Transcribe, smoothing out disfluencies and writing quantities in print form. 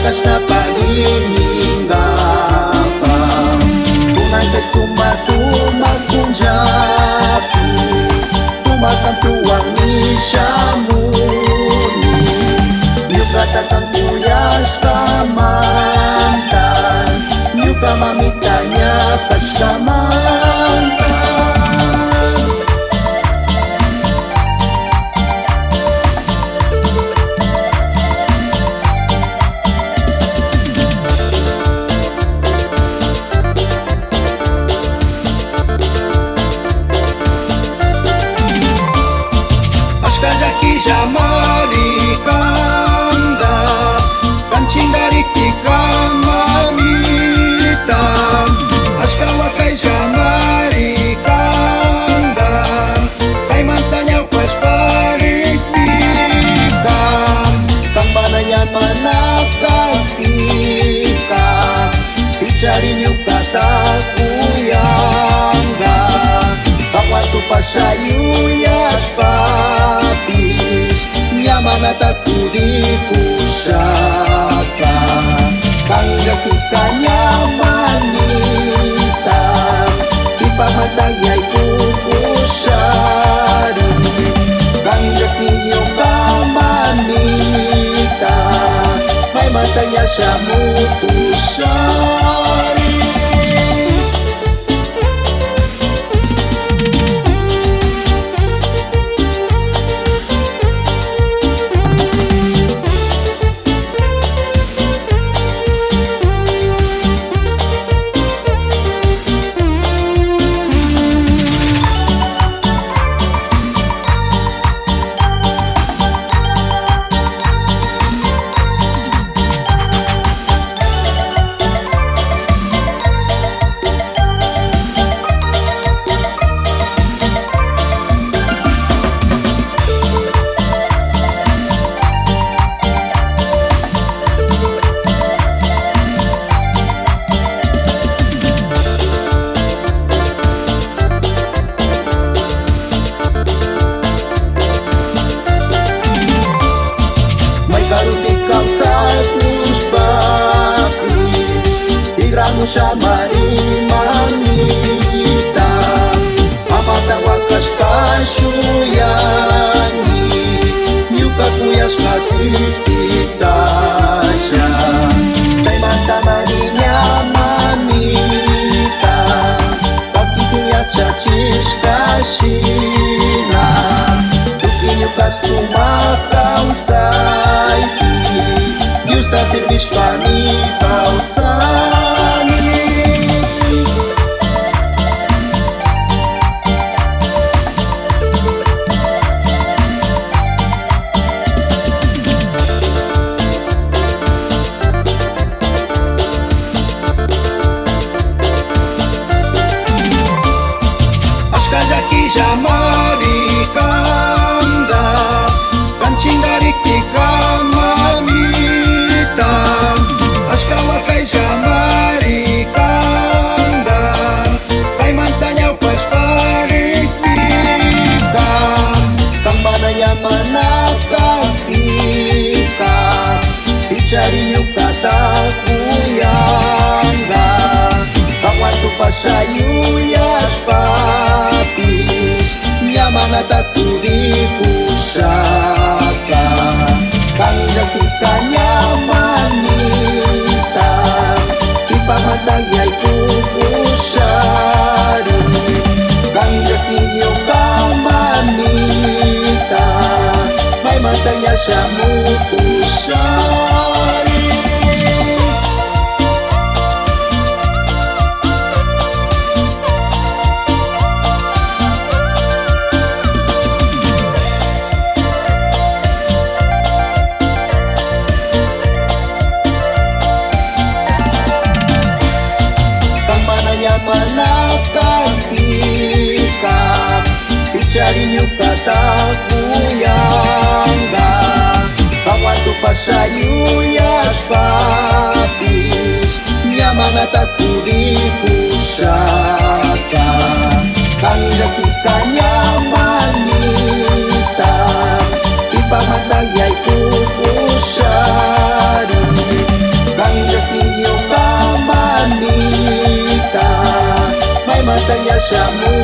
wakas na pag-iingapan. Tunay kay sumasumag kung japi, tumakantuang ni siya muni. Yugat ang kuyas kamantan, yuka mamita niya kas kamantan. Marikanda kancing dari tika mamita askawa kay siya marikanda kay mantanya pas paripikan kang manayan manakakika isari niyo katakuyanga kawanto pa siya yuyas papis mana takudi kusaka kangga kukanya manita ipamatagay kukusari kangga kinyo kamanita may matanya siya mukusari. Siya marimanita amatang wakas kasyuyani nyuka kuyas masisita siya kay manta maninya manita pagkikiyat siya chiskasina tukinyo kasumakaw saiti Diyos na sirvis panipaw sa siya marikanda kancing dari tika mamita askawa kay siya marikanda kay mantanya pas paripikan kang manaya manakakika isari niyo katakuyanga kawanto pa siya yuyas papis mana takudi kusaka kangga kukanya manita ipamatagay kukusari kangga kinyo kamanita may matanya siya mukusari. Manakakika isari niyo katakuyanga kawanto pa siya yuyas papis nyamana takudi kusaka kangga kukanya manita ipamatagay kukusari Indonesiamu.